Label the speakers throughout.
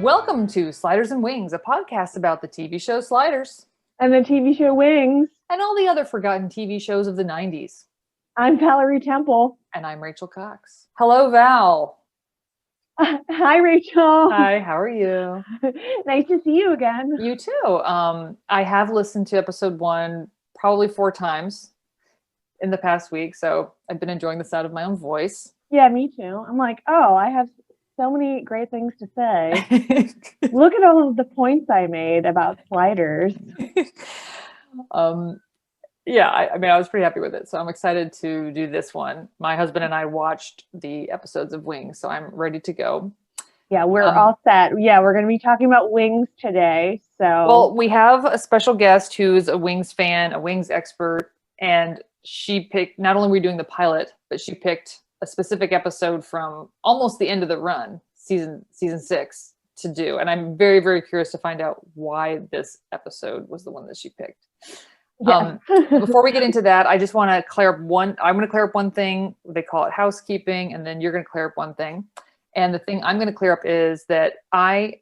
Speaker 1: Welcome to Sliders and Wings, a podcast about the TV show Sliders.
Speaker 2: And the TV show Wings.
Speaker 1: And all the other forgotten TV shows of the 90s.
Speaker 2: I'm Valerie Temple.
Speaker 1: And I'm Rachel Cox. Hello, Val.
Speaker 2: Hi, Rachel.
Speaker 1: Hi, how are you?
Speaker 2: Nice to see you again.
Speaker 1: You too. I have listened to episode 1 probably 4 times in the past week, so I've been enjoying the sound of my own voice.
Speaker 2: Yeah, me too. I'm like, oh, I have so many great things to say. Look at all of the points I made about sliders.
Speaker 1: Yeah, I mean, I was pretty happy with it, so I'm excited to do this one. My husband and I watched the episodes of Wings, so I'm ready to go.
Speaker 2: Yeah, we're all set. Yeah, we're going to be talking about Wings today.
Speaker 1: Well, we have a special guest who's a Wings fan, a Wings expert, and she picked, not only are we doing the pilot, but she picked a specific episode from almost the end of the run, season 6, to do. And I'm very, very curious to find out why this episode was the one that she picked.
Speaker 2: Yeah.
Speaker 1: Before we get into that, I just want to clear up I'm going to clear up one thing. They call it housekeeping, and then you're going to clear up one thing. And the thing I'm going to clear up is that I'm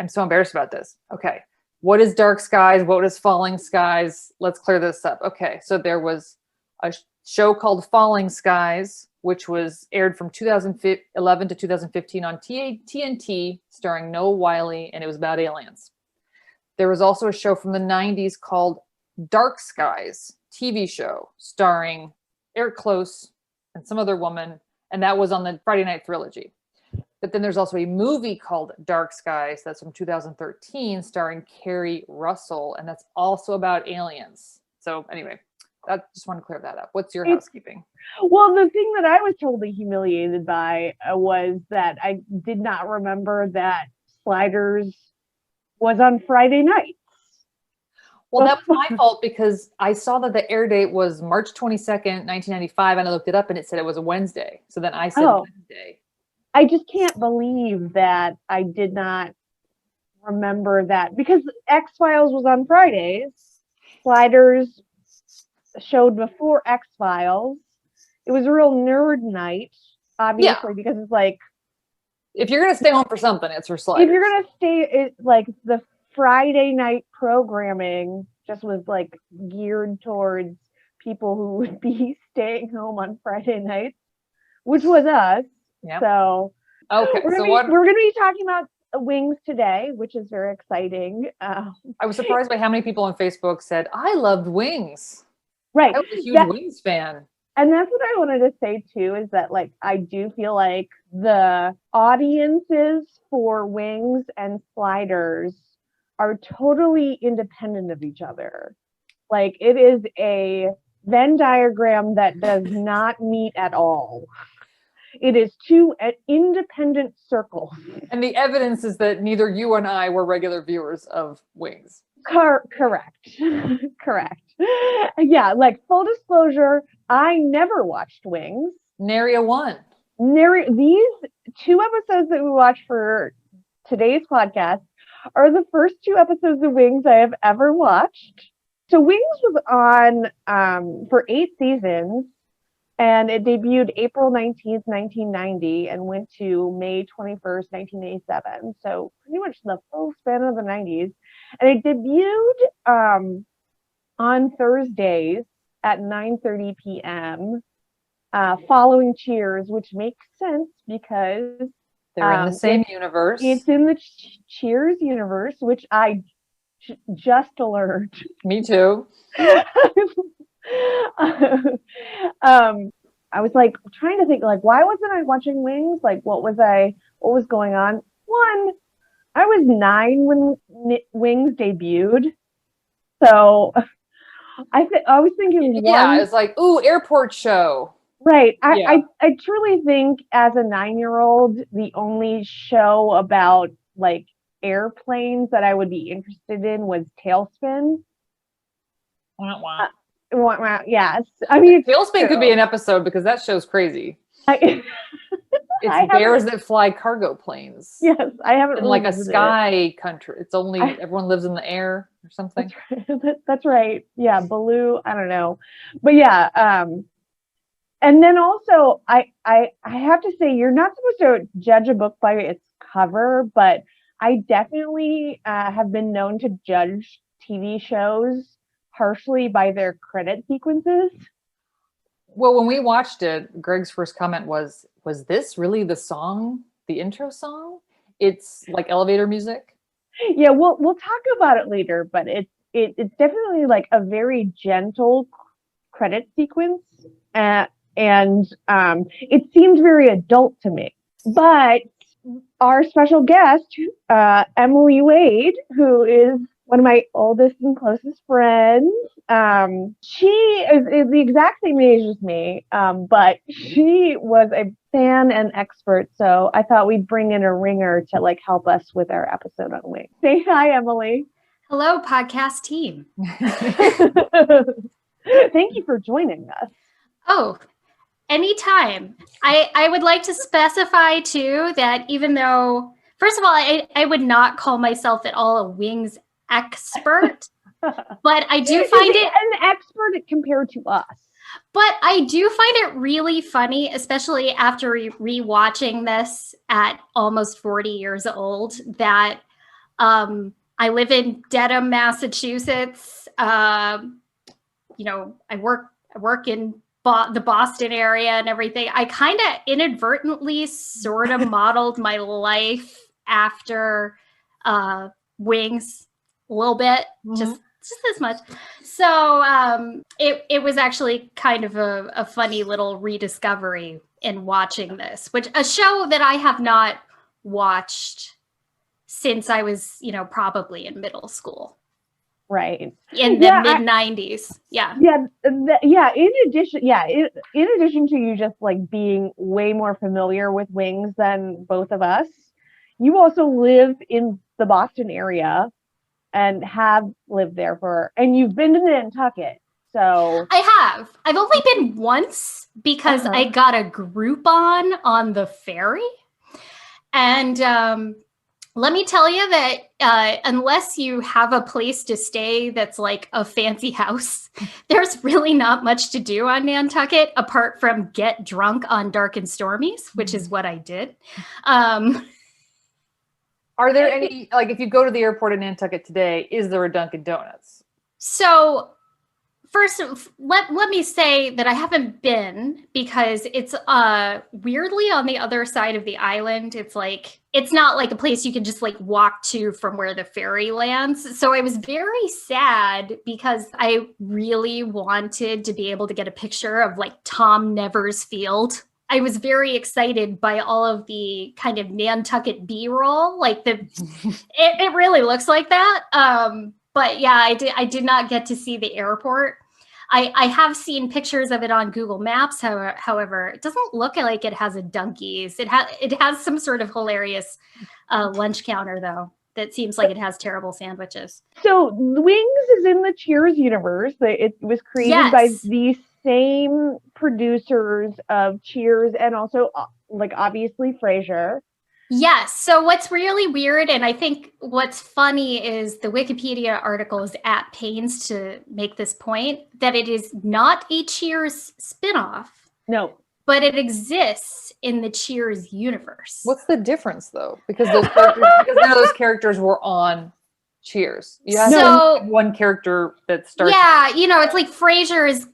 Speaker 1: so embarrassed about this. Okay. What is Dark Skies? What is Falling Skies? Let's clear this up. Okay. So there was a show called Falling Skies, which was aired from 2011 to 2015 on TNT, starring Noah Wyle, and it was about aliens. There was also a show from the 90s called Dark Skies, TV show, starring Eric Close and some other woman, and that was on the Friday Night Trilogy. But then there's also a movie called Dark Skies that's from 2013, starring Kerry Russell, and that's also about aliens. So anyway, I just want to clear that up. What's your housekeeping?
Speaker 2: Well, the thing that I was totally humiliated by was that I did not remember that Sliders was on Friday nights.
Speaker 1: Well, that was my fault because I saw that the air date was March 22nd, 1995, and I looked it up and it said it was a Wednesday. So then I said Wednesday.
Speaker 2: I just can't believe that I did not remember that, because X-Files was on Fridays. Sliders showed before X-Files. It was a real nerd night, obviously, because it's like,
Speaker 1: if you're going to stay home for something, it's for Sliders.
Speaker 2: If you're going to stay, like the Friday night programming just was like geared towards people who would be staying home on Friday nights, which was us.
Speaker 1: Yep.
Speaker 2: So
Speaker 1: okay,
Speaker 2: we're going to be talking about Wings today, which is very exciting.
Speaker 1: I was surprised by how many people on Facebook said, I loved Wings.
Speaker 2: Right.
Speaker 1: I was a huge Wings fan.
Speaker 2: And that's what I wanted to say too, is that like I do feel like the audiences for Wings and Sliders are totally independent of each other. Like it is a Venn diagram that does not meet at all. It is two independent circles. And
Speaker 1: the evidence is that neither you and I were regular viewers of Wings.
Speaker 2: Correct. Yeah, like full disclosure, I never watched Wings.
Speaker 1: Nary a one.
Speaker 2: These 2 episodes that we watched for today's podcast are the first 2 episodes of Wings I have ever watched. So Wings was on for 8 seasons, and it debuted April 19th, 1990, and went to May 21st, 1987. So pretty much the full span of the 90s. And it debuted on Thursdays at 9:30 p.m. Following Cheers, which makes sense because
Speaker 1: they're in the same universe.
Speaker 2: It's in the Cheers universe, which I just learned.
Speaker 1: Me too.
Speaker 2: I was like trying to think, like, why wasn't I watching Wings? Like, what was going on? One, I was 9 when Wings debuted, so I was thinking,
Speaker 1: it's like, ooh, airport show.
Speaker 2: Right. I truly think as a 9-year-old, the only show about like airplanes that I would be interested in was Tailspin. Yes. I mean,
Speaker 1: Tailspin could be an episode because that show's crazy. It's bears that fly cargo planes.
Speaker 2: Yes, I haven't.
Speaker 1: In like a sky country. It's only everyone lives in the air or something.
Speaker 2: That's right. Yeah, Baloo. I don't know, but yeah. And then also, I have to say, you're not supposed to judge a book by its cover, but I definitely have been known to judge TV shows harshly by their credit sequences.
Speaker 1: Well, when we watched it, Greg's first comment was this really the song, the intro song? It's like elevator music.
Speaker 2: Yeah, we'll talk about it later, but it's definitely like a very gentle credit sequence, and it seemed very adult to me. But our special guest, Emily Wade, who is one of my oldest and closest friends, she is the exact same age as me, but she was a fan and expert, so I thought we'd bring in a ringer to like help us with our episode on Wings. Say hi, Emily.
Speaker 3: Hello, podcast team.
Speaker 2: Thank you for joining us.
Speaker 3: Oh, anytime. I would like to specify too that even though, first of all, I would not call myself at all a Wings expert, but I do find it
Speaker 2: an expert compared to us.
Speaker 3: But I do find it really funny, especially after rewatching this at almost 40 years old, that I live in Dedham, Massachusetts. I work in the Boston area and everything. I kind of inadvertently sort of modeled my life after Wings a little bit, just this much. So it was actually kind of a funny little rediscovery in watching this, which a show that I have not watched since I was, probably in middle school.
Speaker 2: Right.
Speaker 3: In the mid 90s. Yeah.
Speaker 2: In addition to you just like being way more familiar with Wings than both of us, you also live in the Boston area and have lived there and you've been to Nantucket. So
Speaker 3: I have. I've only been once because I got a Groupon on the ferry. And let me tell you that unless you have a place to stay that's like a fancy house, there's really not much to do on Nantucket apart from get drunk on dark and stormies, which is what I did.
Speaker 1: Are there any, like, if you go to the airport in Nantucket today, is there a Dunkin' Donuts?
Speaker 3: So first, let me say that I haven't been because it's weirdly on the other side of the island. It's not like a place you can just like walk to from where the ferry lands. So I was very sad because I really wanted to be able to get a picture of like Tom Nevers Field. I was very excited by all of the kind of Nantucket B-roll. Like it really looks like that. But yeah, I did not get to see the airport. I have seen pictures of it on Google Maps. However, it doesn't look like it has a Dunkies. It has some sort of hilarious lunch counter though. That seems like it has terrible sandwiches.
Speaker 2: So Wings is in the Cheers universe. It was created by the same producers of Cheers and also like obviously Frasier.
Speaker 3: Yes. So what's really weird, and I think what's funny, is the Wikipedia article is at pains to make this point, that it is not a Cheers spinoff.
Speaker 2: No.
Speaker 3: But it exists in the Cheers universe.
Speaker 1: What's the difference though? Because none of those characters were on Cheers. You have to have one character that starts.
Speaker 3: Yeah, it's like Frasier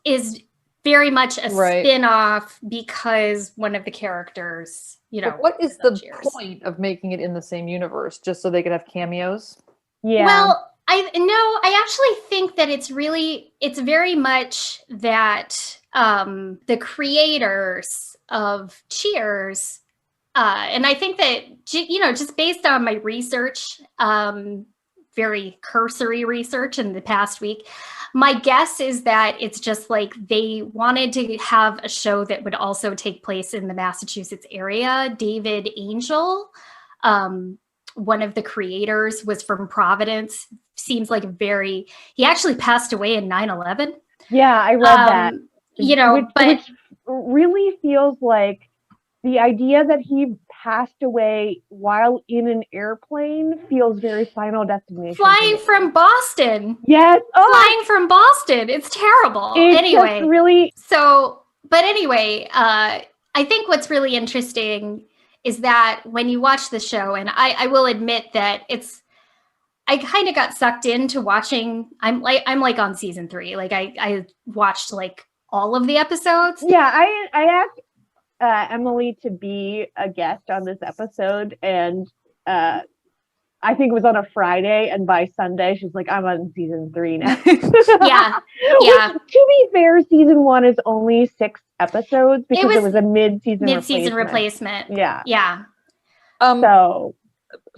Speaker 3: is very much a spin-off because one of the characters,
Speaker 1: But what is the point of making it in the same universe? Just so they could have cameos?
Speaker 2: Yeah.
Speaker 3: Well, I actually think that it's very much that the creators of Cheers, and I think that, just based on my research, very cursory research in the past week, my guess is that it's just like they wanted to have a show that would also take place in the Massachusetts area. David Angel, one of the creators, was from Providence. Seems like he actually passed away in 9/11.
Speaker 2: Yeah, I read that.
Speaker 3: Which
Speaker 2: really feels like the idea that he passed away while in an airplane feels very Final Destination.
Speaker 3: Flying from Boston.
Speaker 2: Yes.
Speaker 3: Flying from Boston. It's terrible.
Speaker 2: It's
Speaker 3: anyway,
Speaker 2: really.
Speaker 3: So but anyway, I think what's really interesting is that when you watch the show, and I will admit that I kind of got sucked into watching. I'm like on season 3. Like I watched like all of the episodes.
Speaker 2: Yeah, I asked Emily to be a guest on this episode, and I think it was on a Friday, and by Sunday she's like, I'm on season 3 now.
Speaker 3: Yeah.
Speaker 2: Which, to be fair, season 1 is only 6 episodes because it was a mid-season
Speaker 3: replacement.
Speaker 2: Yeah.
Speaker 3: Yeah.
Speaker 2: So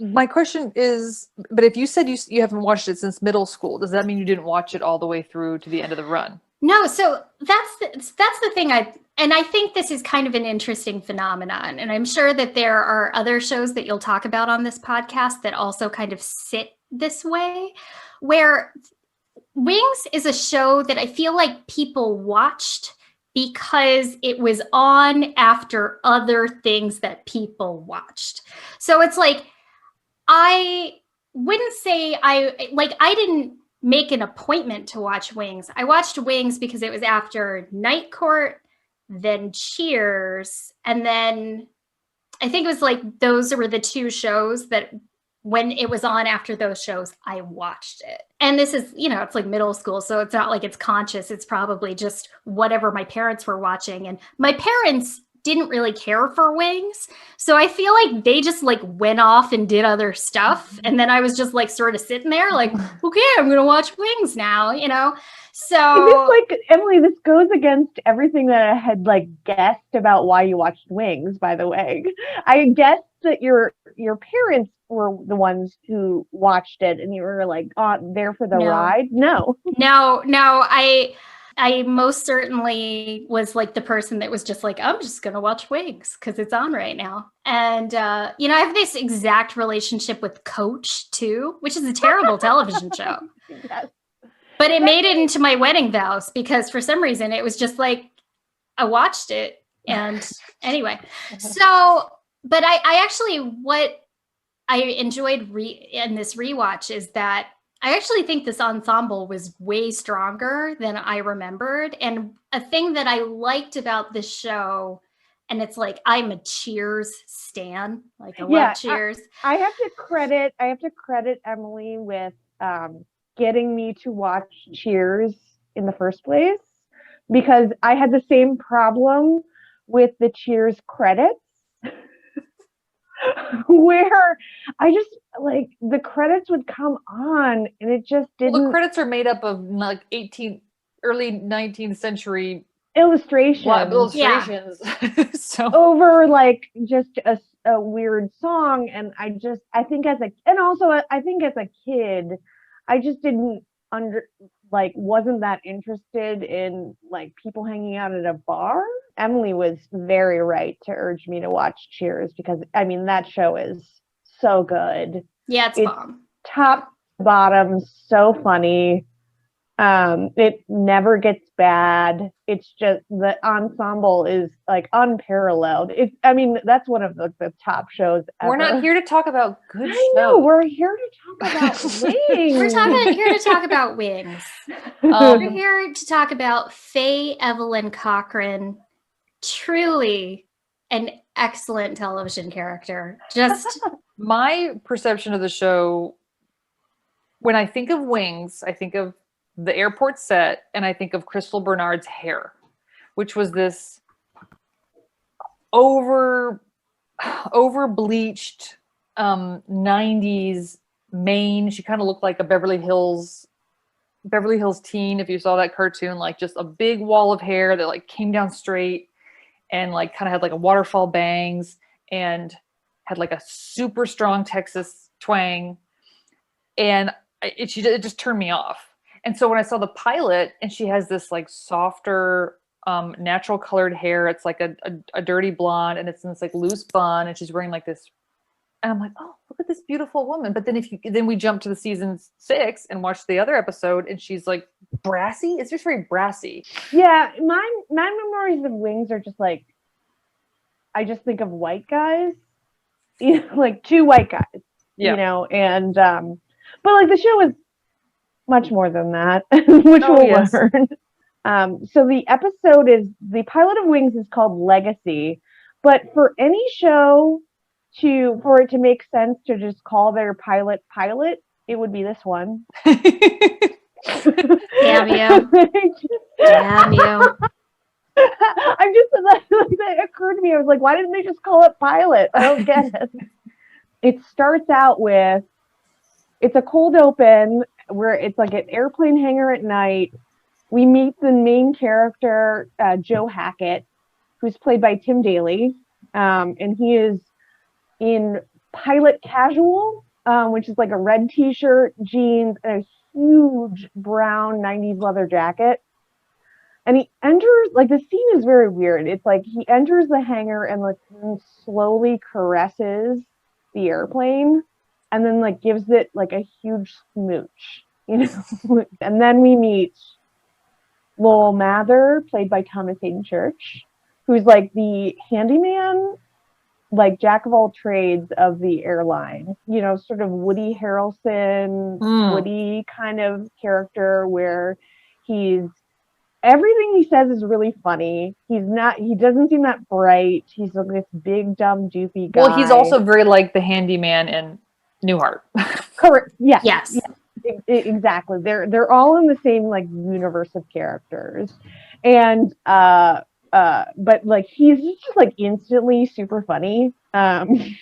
Speaker 1: my question is, but if you said you haven't watched it since middle school, does that mean you didn't watch it all the way through to the end of the run?
Speaker 3: No, so that's the thing. I think this is kind of an interesting phenomenon, and I'm sure that there are other shows that you'll talk about on this podcast that also kind of sit this way, where Wings is a show that I feel like people watched because it was on after other things that people watched. So it's like, I wouldn't say I didn't make an appointment to watch Wings. I watched Wings because it was after Night Court, then Cheers, and then I think it was like those were the 2 shows that when it was on after those shows, I watched it. And this is, it's like middle school, so it's not like it's conscious. It's probably just whatever my parents were watching. And my parents didn't really care for Wings. So I feel like they just like went off and did other stuff. And then I was just like sort of sitting there like, okay, I'm going to watch Wings now, So
Speaker 2: this, Emily, this goes against everything that I had like guessed about why you watched Wings, by the way. I guessed that your parents were the ones who watched it and you were like there for the ride. No,
Speaker 3: I most certainly was like the person that was just like, I'm just going to watch Wings because it's on right now. And, I have this exact relationship with Coach too, which is a terrible television show.
Speaker 2: Yes.
Speaker 3: But it made it into my wedding vows because for some reason it was just like, I watched it. And anyway, so, but I actually, what I enjoyed in this rewatch is that I actually think this ensemble was way stronger than I remembered. And a thing that I liked about this show, and it's like, I'm a Cheers stan. Like I love Cheers.
Speaker 2: I have to credit Emily with getting me to watch Cheers in the first place, because I had the same problem with the Cheers credits. Where I just like the credits would come on and it just didn't.
Speaker 1: Well, the credits are made up of like early 19th century
Speaker 2: illustrations.
Speaker 1: Yeah. So
Speaker 2: over like just a weird song, and I think as a kid, I just didn't wasn't that interested in like people hanging out at a bar. Emily was very right to urge me to watch Cheers because that show is so good.
Speaker 3: Yeah, it's bomb.
Speaker 2: Top to bottom, so funny. It never gets bad. It's just the ensemble is like unparalleled. That's one of the top shows ever.
Speaker 1: We're not here to talk about good shows.
Speaker 2: No, we're here to talk about Wings.
Speaker 3: We're here to talk about Wings. We're here to talk about Faye Evelyn Cochran. Truly an excellent television character. Just
Speaker 1: my perception of the show, when I think of Wings, I think of the airport set, and I think of Crystal Bernard's hair, which was this over bleached 90s mane. She kind of looked like a Beverly Hills teen, if you saw that cartoon, like just a big wall of hair that like came down straight and like kind of had like a waterfall bangs and had like a super strong Texas twang, and it just turned me off. And so when I saw the pilot and she has this like softer, natural colored hair, it's like a dirty blonde and it's in this like loose bun and she's wearing like this, and I'm like, oh, look at this beautiful woman. But then we jump to the season 6 and watch the other episode and she's like brassy. It's just very brassy.
Speaker 2: Yeah. My memories of Wings are just like, I just think of white guys, like 2 white guys, and, but like the show is much more than that, which we'll learn. So the pilot of Wings is called Legacy, but for any show for it to make sense to just call their pilot, it would be this one.
Speaker 3: Cameo. Cameo.
Speaker 2: I'm just like that occurred to me. I was like, why didn't they just call it pilot? I don't get it. It starts out with it's a cold open where it's like an airplane hangar at night. We meet the main character, Joe Hackett, who's played by Tim Daly, and he is in pilot casual, which is like a red t-shirt, jeans, and a huge brown 90s leather jacket. And he enters, like the scene is very weird. It's like he enters the hangar and like slowly caresses the airplane and then like gives it like a huge smooch, you know? And then we meet Lowell Mather, played by Thomas Hayden Church, who's like the handyman, like jack of all trades of the airline, you know, sort of Woody Harrelson, Woody kind of character where everything he says is really funny. He doesn't seem that bright. He's like this big, dumb, doofy guy.
Speaker 1: Well, he's also very like the handyman in Newhart.
Speaker 2: Correct. Yes.
Speaker 3: Yes.
Speaker 2: Exactly. They're all in the same like universe of characters. And but like he's just like instantly super funny. And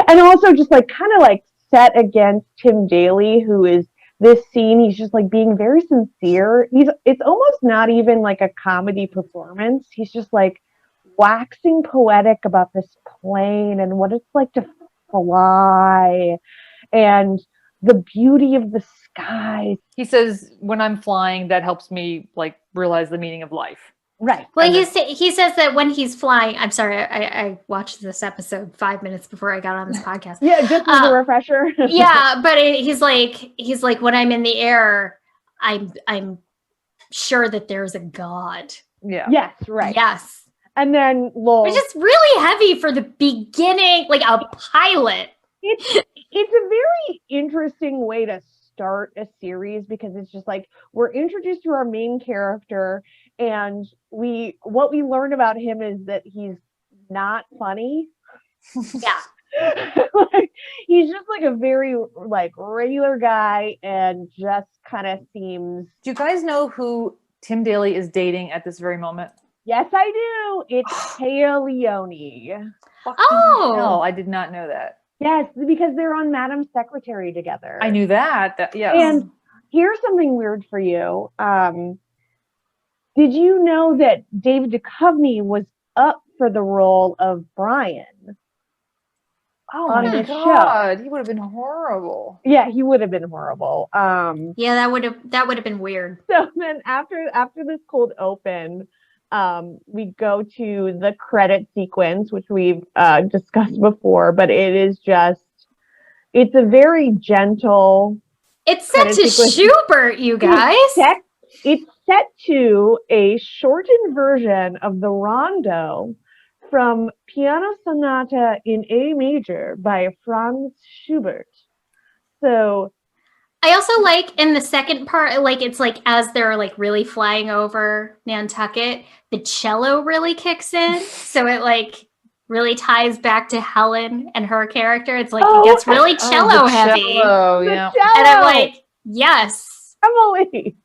Speaker 2: also just like kind of like set against Tim Daly, who is this scene, he's just like being very sincere. It's almost not even like a comedy performance. He's just like waxing poetic about this plane and what it's like to fly and the beauty of the skies.
Speaker 1: He says, when I'm flying, that helps me like realize the meaning of life.
Speaker 2: Right.
Speaker 3: Well, he says that when he's flying, I'm sorry, I watched this episode 5 minutes before I got on this podcast.
Speaker 2: Yeah, just as a refresher.
Speaker 3: Yeah, but he's like, when I'm in the air, I'm sure that there's a God.
Speaker 1: Yeah.
Speaker 2: Yes, right.
Speaker 3: Yes.
Speaker 2: And then Lowell.
Speaker 3: Which is really heavy for the beginning, like a pilot.
Speaker 2: It's a very interesting way to start a series because it's just like we're introduced to our main character and what we learn about him is that he's not funny.
Speaker 3: Yeah.
Speaker 2: Like, he's just like a very like regular guy and just kind of seems.
Speaker 1: Do you guys know who Tim Daly is dating at this very moment?
Speaker 2: Yes, I do. It's Taya Leone.
Speaker 3: Oh.
Speaker 1: No, I did not know that.
Speaker 2: Yes, because they're on Madam Secretary together.
Speaker 1: I knew that. Yeah.
Speaker 2: And here's something weird for you. Did you know that David Duchovny was up for the role of Brian?
Speaker 1: Oh
Speaker 2: on
Speaker 1: my
Speaker 2: this
Speaker 1: God,
Speaker 2: show?
Speaker 1: he would have been horrible.
Speaker 2: Yeah, he would have been horrible.
Speaker 3: Yeah, that would have been weird.
Speaker 2: So then after this cold open, we go to the credit sequence, which we've discussed before, but it's a very gentle.
Speaker 3: It's set to Schubert, you guys.
Speaker 2: It's set to a shortened version of the Rondo from Piano Sonata in A Major by Franz Schubert. So
Speaker 3: I also like in the second part, like it's like as they're like really flying over Nantucket, the cello really kicks in. So it like really ties back to Helen and her character. It's like it gets really cello heavy.
Speaker 1: Oh, yeah.
Speaker 3: And I'm like, yes.
Speaker 2: Emily.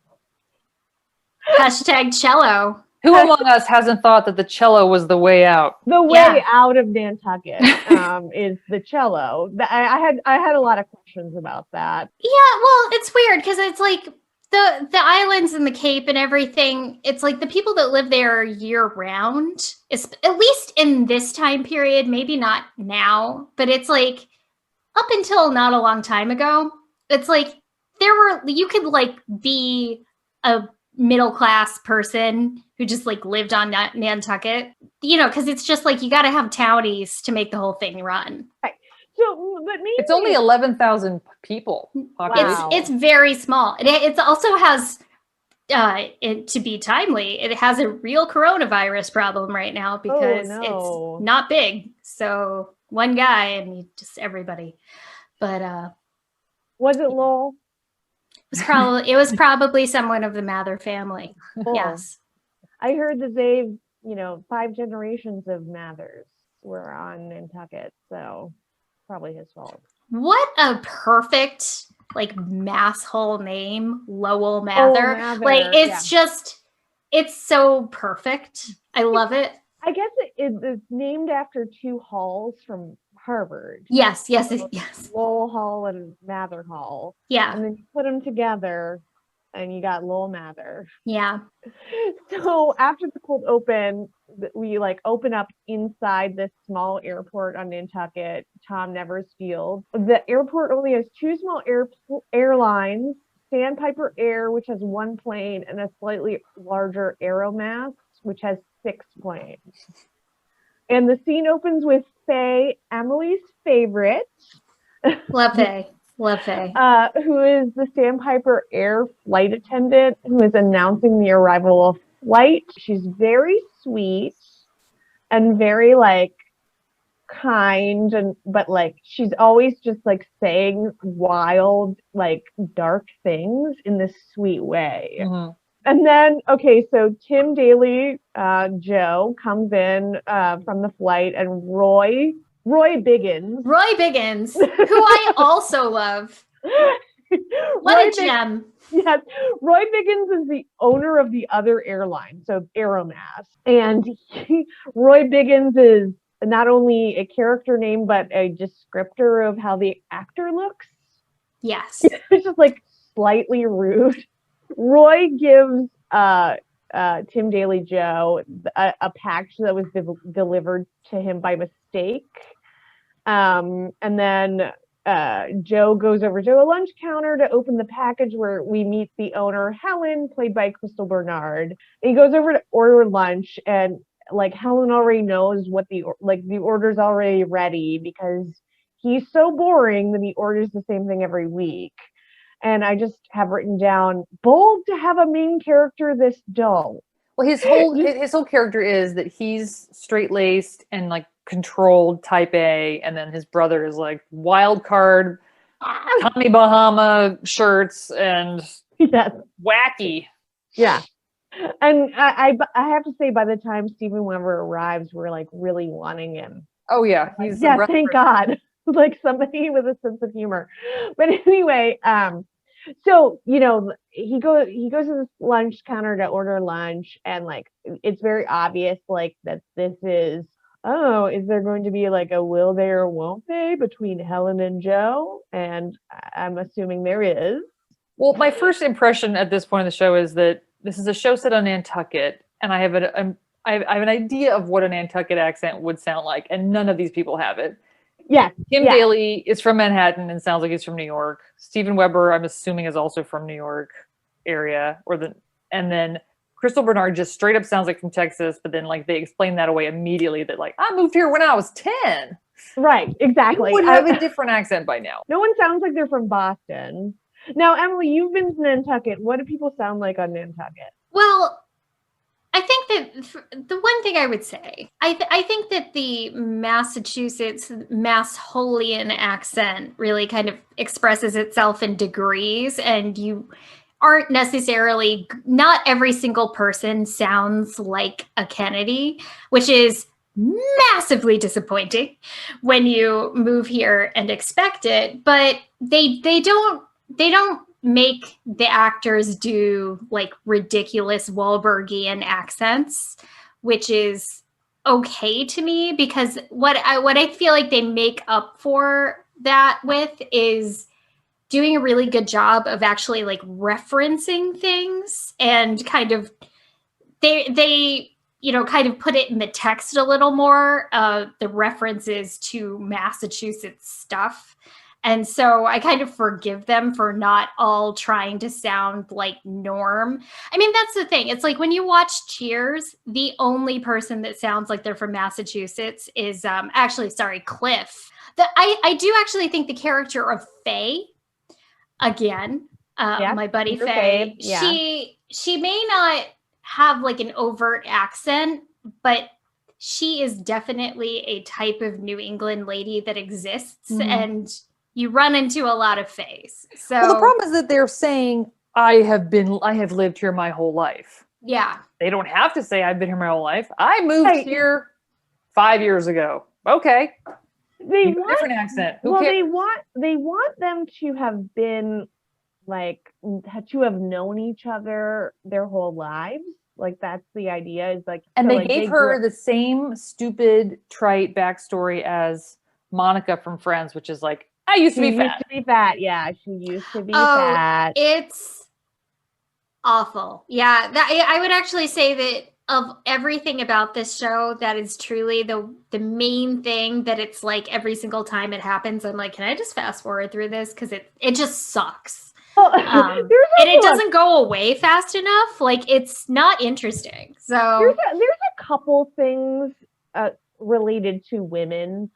Speaker 3: Hashtag cello.
Speaker 1: Who among us hasn't thought that the cello was the way out?
Speaker 2: The way out of Nantucket is the cello. I had a lot of questions about that.
Speaker 3: Yeah, well, it's weird because it's like the islands and the Cape and everything. It's like the people that live there year round. At least in this time period, maybe not now, but it's like up until not a long time ago. It's like you could like be a middle class person who just like lived on Nantucket, you know, because it's just like you got to have townies to make the whole thing run.
Speaker 2: Right. So, but maybe
Speaker 1: it's only 11,000 people.
Speaker 2: Wow.
Speaker 3: It's very small. It also has, to be timely, it has a real coronavirus problem right now because it's not big. So one guy and just everybody. But
Speaker 2: was it Lowell?
Speaker 3: It was probably someone of the Mather family.
Speaker 2: Cool.
Speaker 3: Yes.
Speaker 2: I heard that they've, 5 generations of Mathers were on Nantucket, so probably his fault.
Speaker 3: What a perfect masshole name, Lowell Mather.
Speaker 2: Mather,
Speaker 3: It's so perfect. I love it.
Speaker 2: I guess it's named after 2 halls from Harvard.
Speaker 3: Yes.
Speaker 2: Lowell Hall and Mather Hall.
Speaker 3: Yeah.
Speaker 2: And then you put them together and you got Lowell Mather.
Speaker 3: Yeah.
Speaker 2: So after the cold open, we open up inside this small airport on Nantucket, Tom Nevers Field. The airport only has 2 small airlines, Sandpiper Air, which has 1 plane, and a slightly larger Aeromass, which has 6 planes. And the scene opens with Faye, Emily's favorite.
Speaker 3: Love Faye. Love Faye.
Speaker 2: Who is the Sandpiper Air flight attendant who is announcing the arrival of flight. She's very sweet and very kind, but she's always just saying wild, dark things in this sweet way.
Speaker 1: Mm-hmm.
Speaker 2: And then, so Tim, Daly, Joe comes in from the flight, and Roy Biggins,
Speaker 3: who I also love. What a gem.
Speaker 2: Yes, Roy Biggins is the owner of the other airline, so Aeromass. And Roy Biggins is not only a character name, but a descriptor of how the actor looks.
Speaker 3: Yes.
Speaker 2: It's just slightly rude. Roy gives Tim Daly Joe a package that was delivered to him by mistake. And then Joe goes over to a lunch counter to open the package, where we meet the owner, Helen, played by Crystal Bernard. And he goes over to order lunch, and Helen already knows what the order's already ready, because he's so boring that he orders the same thing every week. And I just have written down, bold to have a main character this dull.
Speaker 1: Well, his whole character is that he's straight-laced and controlled type A, and then his brother is wild card, Tommy Bahama shirts and wacky.
Speaker 2: Yeah. And I have to say, by the time Steven Weber arrives, we're really wanting him.
Speaker 1: Oh yeah, he's
Speaker 2: thank God. Somebody with a sense of humor. But anyway, so he goes to this lunch counter to order lunch, and it's very obvious that this is, is there going to be a will they or won't they between Helen and Joe? And I'm assuming there is.
Speaker 1: Well, my first impression at this point in the show is that this is a show set on Nantucket, and I have an idea of what a Nantucket accent would sound like, and none of these people have it.
Speaker 2: Yeah.
Speaker 1: Tim Daly is from Manhattan and sounds like he's from New York. Steven Weber, I'm assuming, is also from New York area, and then Crystal Bernard just straight up sounds like from Texas, but then they explain that away immediately, that I moved here when I was 10.
Speaker 2: Right, exactly.
Speaker 1: You would have a different accent by now.
Speaker 2: No one sounds like they're from Boston. Now, Emily, you've been to Nantucket. What do people sound like on Nantucket?
Speaker 3: Well, I think that the one thing I would say, I think that the Massachusetts Massholean accent really kind of expresses itself in degrees, and you aren't necessarily, not every single person sounds like a Kennedy, which is massively disappointing when you move here and expect it. But they don't make the actors do ridiculous Wahlbergian accents, which is okay to me, because what I feel like they make up for that with is doing a really good job of actually referencing things, and kind of they kind of put it in the text a little more, the references to Massachusetts stuff. And so I kind of forgive them for not all trying to sound like Norm. I mean, that's the thing. It's when you watch Cheers, the only person that sounds like they're from Massachusetts is Cliff. I do actually think the character of Faye, again, my buddy Faye, she may not have an overt accent, but she is definitely a type of New England lady that exists. Mm-hmm. And you run into a lot of face. So
Speaker 1: Well, the problem is that they're saying, I have lived here my whole life.
Speaker 3: yeah.
Speaker 1: They don't have to say I've been here my whole life. I moved
Speaker 2: Right.
Speaker 1: here 5 years ago. Okay.
Speaker 2: They
Speaker 1: You got a
Speaker 2: want
Speaker 1: different accent. Who
Speaker 2: well,
Speaker 1: cares?
Speaker 2: they want them to have been like to have known each other their whole lives. Like that's the idea. Is like
Speaker 1: And
Speaker 2: so,
Speaker 1: they
Speaker 2: like,
Speaker 1: gave her the same stupid, trite backstory as Monica from Friends, which is like, I used to
Speaker 2: she
Speaker 1: be
Speaker 2: used
Speaker 1: fat.
Speaker 2: to be fat. Yeah, she used to be
Speaker 3: Oh,
Speaker 2: fat.
Speaker 3: it's awful. Yeah, I would actually say that of everything about this show, that is truly the main thing that it's like every single time it happens, I'm like, can I just fast forward through this? Because it just sucks.
Speaker 2: Well,
Speaker 3: And
Speaker 2: there's
Speaker 3: it
Speaker 2: also
Speaker 3: doesn't go away fast enough. Like it's not interesting. So
Speaker 2: there's a couple things related to women.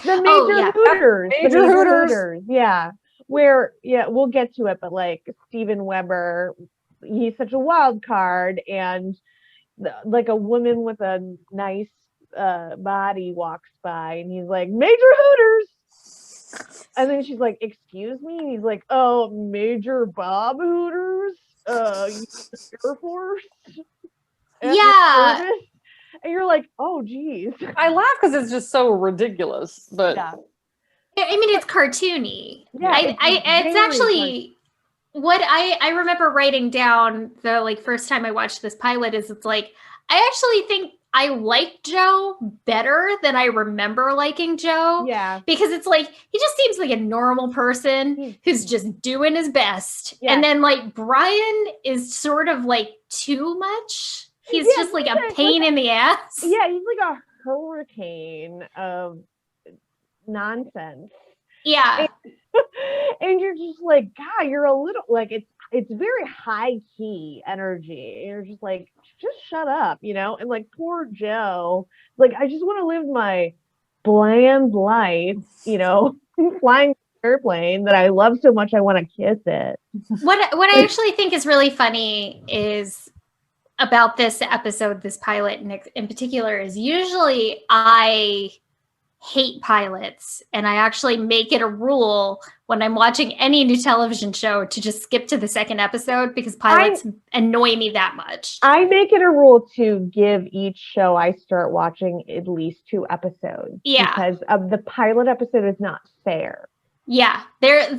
Speaker 2: The major
Speaker 3: Oh, yeah.
Speaker 2: Hooters. The
Speaker 1: Major
Speaker 2: major
Speaker 1: Hooters.
Speaker 2: Hooters. Yeah. Where, yeah, we'll get to it, but like Steven Weber, he's such a wild card, and like a woman with a nice body walks by and he's like, Major Hooters. And then she's like, excuse me? And he's like, oh, Major Bob Hooters? Air Force? At your
Speaker 3: Yeah.
Speaker 2: service? And you're like, oh, geez.
Speaker 1: I laugh because it's just so ridiculous. But
Speaker 2: Yeah.
Speaker 3: I mean, it's cartoony.
Speaker 2: Yeah,
Speaker 3: it's
Speaker 2: very
Speaker 3: actually what I remember writing down the like first time I watched this pilot is it's like I actually think I like Joe better than I remember liking Joe.
Speaker 2: Yeah.
Speaker 3: Because it's like he just seems like a normal person who's just doing his best.
Speaker 2: Yeah.
Speaker 3: And then like Brian is sort of like too much. He's just like a pain in the ass.
Speaker 2: Yeah, he's like a hurricane of nonsense.
Speaker 3: Yeah.
Speaker 2: And you're just like, God, you're a little like it's very high key energy. You're just like, just shut up, you know? And like poor Joe, like I just want to live my bland life, you know, flying an airplane that I love so much I want to kiss it.
Speaker 3: What I actually think is really funny is about this episode, this pilot in particular, is usually I hate pilots, and I actually make it a rule when I'm watching any new television show to just skip to the second episode because pilots annoy me that much.
Speaker 2: I make it a rule to give each show I start watching at least 2 episodes.
Speaker 3: Yeah.
Speaker 2: Because the pilot episode is not fair.
Speaker 3: Yeah. They're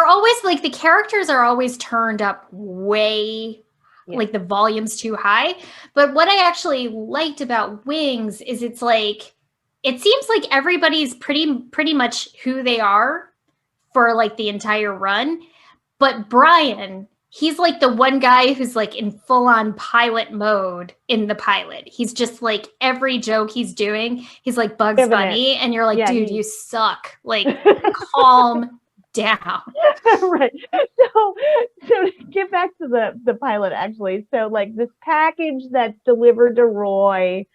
Speaker 3: always like the characters are always turned up way like the volume's too high. But what I actually liked about Wings is it's like it seems like everybody's pretty much who they are for like the entire run. But Brian, he's like the one guy who's like in full on pilot mode in the pilot. He's just like every joke he's doing, he's like Bugs Bunny. And you're like, dude, you suck. Like calm down.
Speaker 2: Right. So to get back to the pilot actually. So like this package that's delivered to Roy,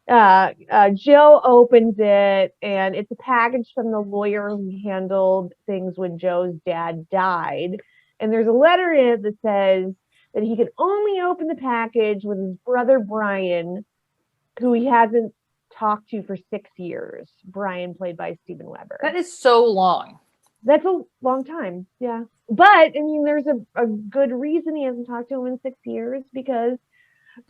Speaker 2: Joe opens it and it's a package from the lawyer who handled things when Joe's dad died. And there's a letter in it that says that he can only open the package with his brother Brian, who he hasn't talked to for 6 years. Brian, played by Steven Weber.
Speaker 1: that is so long.
Speaker 2: That's a long time. Yeah. But I mean, there's a good reason he hasn't talked to him in 6 years because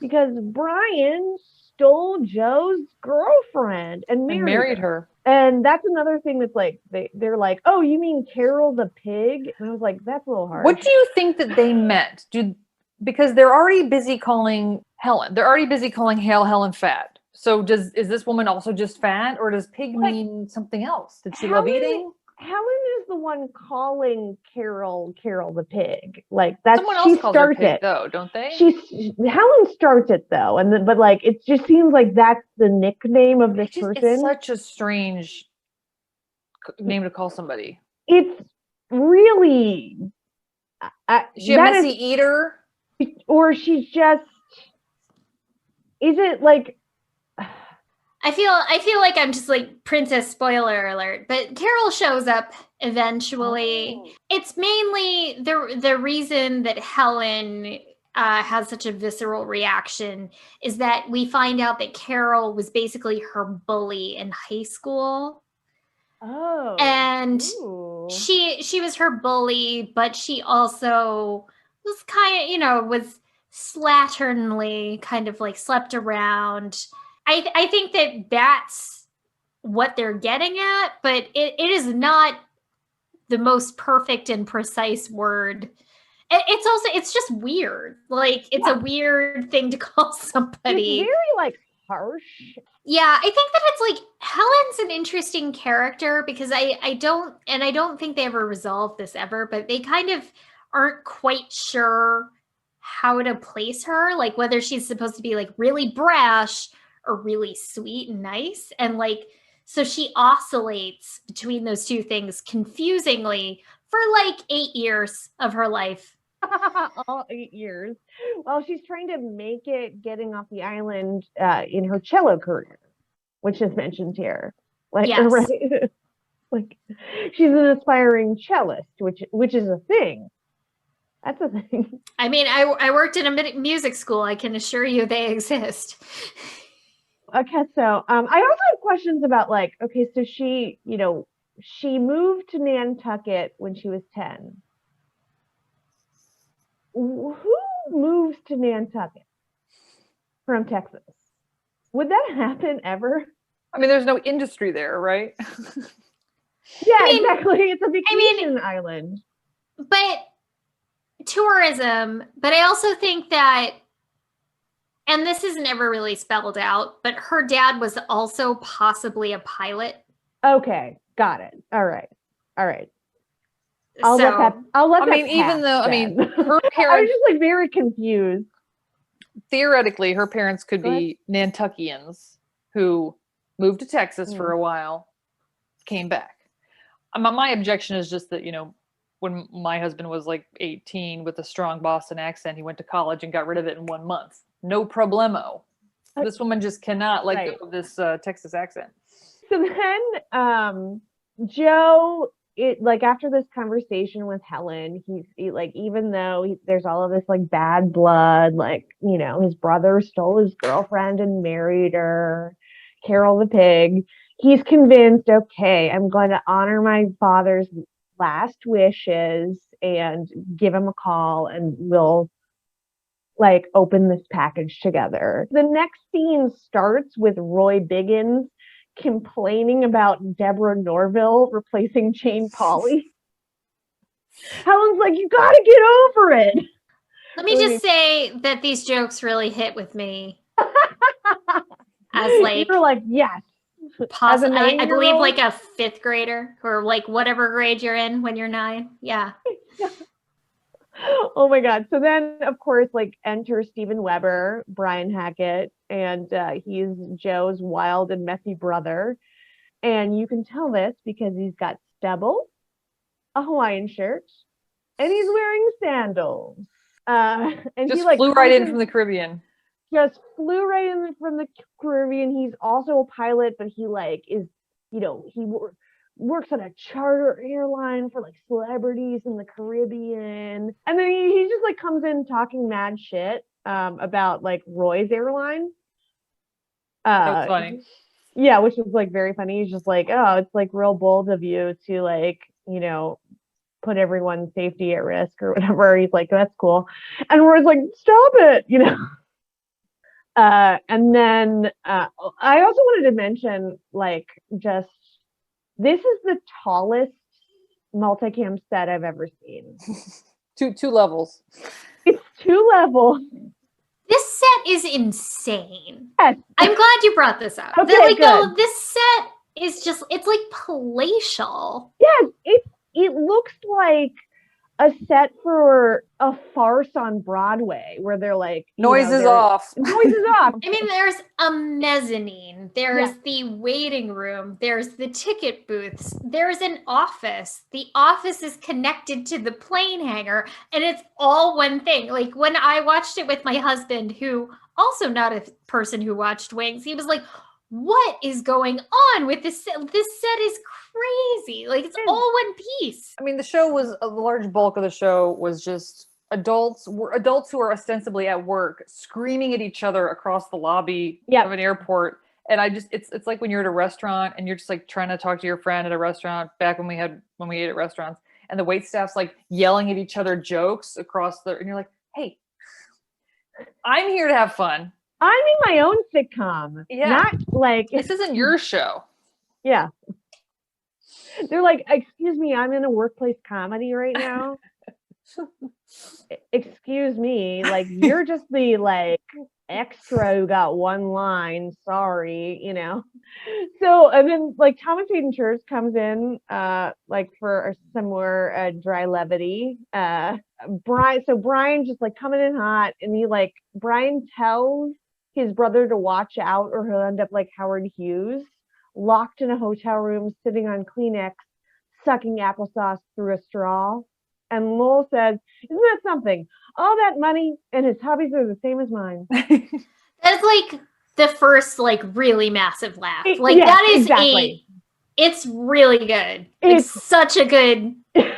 Speaker 2: Brian stole Joe's girlfriend and married her. And that's another thing that's like they're like, oh, you mean Carol the pig? And I was like, that's a little hard.
Speaker 1: What do you think that they meant? Because they're already busy calling Helen. They're already busy calling Helen fat. So is this woman also just fat, or does pig mean something else? Did she love eating?
Speaker 2: Helen is the one calling Carol the pig. Like that's
Speaker 1: someone else calls her pig, though, don't they?
Speaker 2: Helen starts it though, but like it just seems like that's the nickname of this person.
Speaker 1: It's such a strange name to call somebody.
Speaker 2: It's really.
Speaker 1: Is she a messy eater,
Speaker 2: or she's just? Is it like?
Speaker 3: I feel like I'm just like princess spoiler alert, but Carol shows up eventually. Oh. It's mainly the reason that Helen has such a visceral reaction is that we find out that Carol was basically her bully in high school.
Speaker 2: Oh.
Speaker 3: And
Speaker 2: Ooh.
Speaker 3: she was her bully, but she also was kind of, was slatternly, kind of like slept around. I think that that's what they're getting at, but it is not the most perfect and precise word. It's also, it's just weird. Like, it's a weird thing to call somebody.
Speaker 2: It's very like harsh.
Speaker 3: Yeah, I think that it's like Helen's an interesting character because I don't think they ever resolve this ever, but they kind of aren't quite sure how to place her, like whether she's supposed to be like really brash or really sweet and nice. And like, so she oscillates between those two things confusingly for like 8 years of her life.
Speaker 2: All 8 years. Well, she's trying to make it getting off the island in her cello career, which is mentioned here. Like,
Speaker 3: Yes.
Speaker 2: right? Like, she's an aspiring cellist, which is a thing. That's a thing.
Speaker 3: I mean, I worked in a music school. I can assure you they exist.
Speaker 2: Okay, so I also have questions about like, okay, so she moved to Nantucket when she was 10. Who moves to Nantucket from Texas? Would that happen ever?
Speaker 1: I mean, there's no industry there, right?
Speaker 2: Yeah, exactly. It's a vacation island.
Speaker 3: But tourism, but I also think that, and this isn't ever really spelled out, but her dad was also possibly a pilot.
Speaker 2: Okay, got it. All right. I'll let that
Speaker 1: even though,
Speaker 2: pass
Speaker 1: I mean,
Speaker 2: then.
Speaker 1: her
Speaker 2: I was
Speaker 1: parents,
Speaker 2: just like very confused.
Speaker 1: theoretically, her parents could be Nantuckians who moved to Texas for a while, came back. My objection is just that, when my husband was like 18 with a strong Boston accent, he went to college and got rid of it in 1 month. No problemo. This woman just cannot let go of this Texas accent.
Speaker 2: So then Joe, after this conversation with Helen, he like, even though there's all of this like bad blood, like, his brother stole his girlfriend and married her, Carol the pig, he's convinced, okay, I'm going to honor my father's last wishes and give him a call and we'll like open this package together. The next scene starts with Roy Biggins complaining about Deborah Norville replacing Jane Pauley. Helen's like, you gotta get over it.
Speaker 3: Let me just say that these jokes really hit with me. As like,
Speaker 2: you're like, yes.
Speaker 3: I believe like a 5th grader or like whatever grade you're in when you're 9. Yeah.
Speaker 2: Oh my God. So then, of course, like enter Steven Weber, Brian Hackett, and he's Joe's wild and messy brother. And you can tell this because he's got stubble, a Hawaiian shirt, and he's wearing sandals. And
Speaker 1: just
Speaker 2: he like
Speaker 1: flew right in from the Caribbean.
Speaker 2: Just flew right in from the Caribbean. He's also a pilot, but he like is, he works on a charter airline for like celebrities in the Caribbean. And then he just like comes in talking mad shit about like Roy's airline.
Speaker 1: That's funny.
Speaker 2: Yeah, which is like very funny. He's just like, oh, it's like real bold of you to like, put everyone's safety at risk or whatever. He's like, that's cool. And Roy's like, stop it, And then I also wanted to mention, like, just this is the tallest multicam set I've ever seen.
Speaker 1: Two levels.
Speaker 2: It's 2 levels.
Speaker 3: This set is insane.
Speaker 2: Yes.
Speaker 3: I'm glad you brought this up.
Speaker 2: Okay, good.
Speaker 3: This set is just, it's like palatial.
Speaker 2: Yes, it looks like a set for a farce on Broadway where they're like,
Speaker 1: Noises off.
Speaker 2: Noises off.
Speaker 3: I mean, there's a mezzanine, there's the waiting room, there's the ticket booths, there's an office. The office is connected to the plane hangar, and it's all one thing. Like when I watched it with my husband, who also not a person who watched Wings, he was like, what is going on with this set? This set is crazy. Like it's all one piece.
Speaker 1: I mean, the large bulk of the show was just adults who are ostensibly at work screaming at each other across the lobby of an airport And it's like when you're at a restaurant and you're just like trying to talk to your friend at a restaurant back when we ate at restaurants, and the wait staff's like yelling at each other jokes and you're like, hey, I'm here to have fun.
Speaker 2: I'm in my own sitcom.
Speaker 1: Yeah.
Speaker 2: Not like
Speaker 1: This isn't your show.
Speaker 2: Yeah. They're like, excuse me, I'm in a workplace comedy right now. Excuse me, like you're just the like extra who got one line, sorry, you know. So and then like Thomas Hayden Church comes in like for some more dry levity. Brian just like coming in hot, and Brian tells his brother to watch out or he'll end up like Howard Hughes, locked in a hotel room, sitting on Kleenex, sucking applesauce through a straw. And Lowell says, isn't that something? All that money and his hobbies are the same as mine.
Speaker 3: That's like the first like really massive laugh. That is exactly. It's really good. It's such a good bit.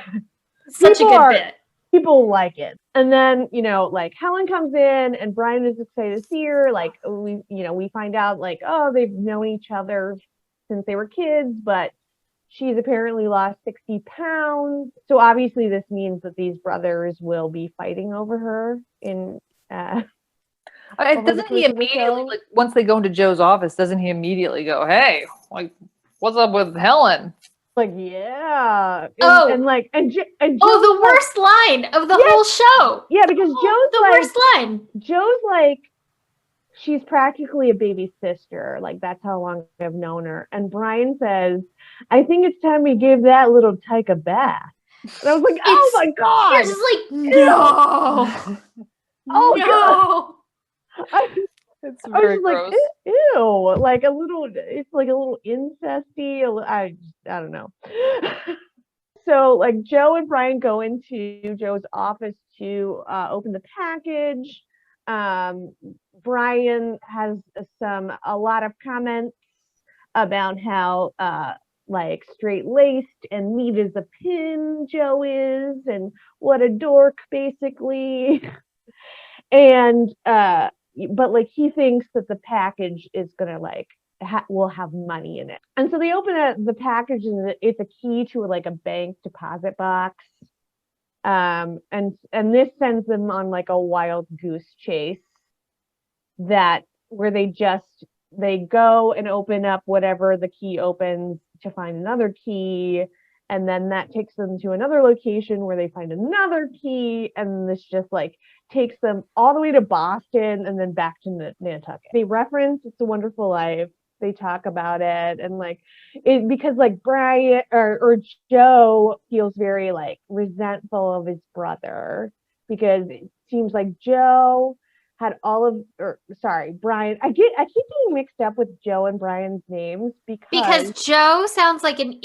Speaker 2: People like it. And then, like Helen comes in and Brian is excited to see her. Like we find out like, oh, they've known each other since they were kids, but she's apparently lost 60 pounds. So obviously this means that these brothers will be fighting over her
Speaker 1: doesn't he immediately, like, once they go into Joe's office, doesn't he immediately go, hey, like, what's up with Helen?
Speaker 2: Like, yeah.
Speaker 3: The worst line of the whole show.
Speaker 2: Yeah, because
Speaker 3: worst line.
Speaker 2: Joe's like, she's practically a baby sister. Like, that's how long I've known her. And Brian says, I think it's time we give that little tyke a bath. And I was like, oh my God.
Speaker 3: You're just like, no.
Speaker 2: Oh,
Speaker 3: no.
Speaker 1: It's very gross.
Speaker 2: Like, ew. Like it's like a little incesty. I don't know. So like Joe and Brian go into Joe's office to open the package. Brian has a lot of comments about how like straight-laced and neat as a pin Joe is, and what a dork basically. And but like he thinks that the package is gonna like will have money in it. And so they open the package and it's a key to like a bank deposit box. And this sends them on like a wild goose chase where they go and open up whatever the key opens to find another key, and then that takes them to another location where they find another key, and this just like takes them all the way to Boston and then back to Nantucket. They reference It's a Wonderful Life. They talk about it, and like it because like Brian or Joe feels very like resentful of his brother, because it seems like Joe had Brian. I keep getting mixed up with Joe and Brian's names because
Speaker 3: Joe sounds like an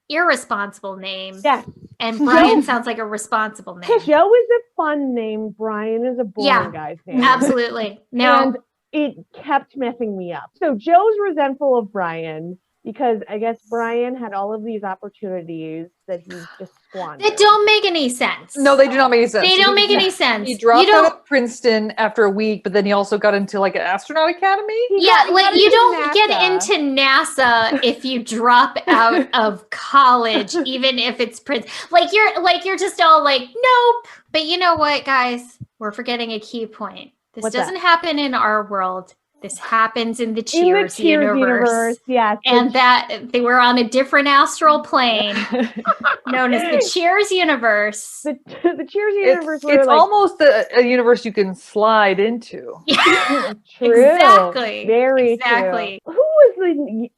Speaker 3: irresponsible name.
Speaker 2: Yes.
Speaker 3: And Brian sounds like a responsible name.
Speaker 2: Joe is a fun name. Brian is a boring guy's name.
Speaker 3: Absolutely. No.
Speaker 2: And it kept messing me up. So Joe's resentful of Brian because I guess Brian had all of these opportunities that he just squandered.
Speaker 3: That don't make any sense.
Speaker 1: No, they do not make any sense.
Speaker 3: They don't make any sense.
Speaker 1: He dropped out of Princeton after a week, but then he also got into like an astronaut academy.
Speaker 3: You don't get into NASA if you drop out of college, even if it's Princeton. You're just all like, nope. But you know what, guys? We're forgetting a key point. This doesn't happen in our world. This happens in the Cheers universe.
Speaker 2: Yes.
Speaker 3: And that they were on a different astral plane known as the Cheers universe.
Speaker 2: The Cheers universe.
Speaker 1: It's almost a universe you can slide into.
Speaker 2: True.
Speaker 3: Exactly.
Speaker 2: Very
Speaker 3: true.
Speaker 2: Who was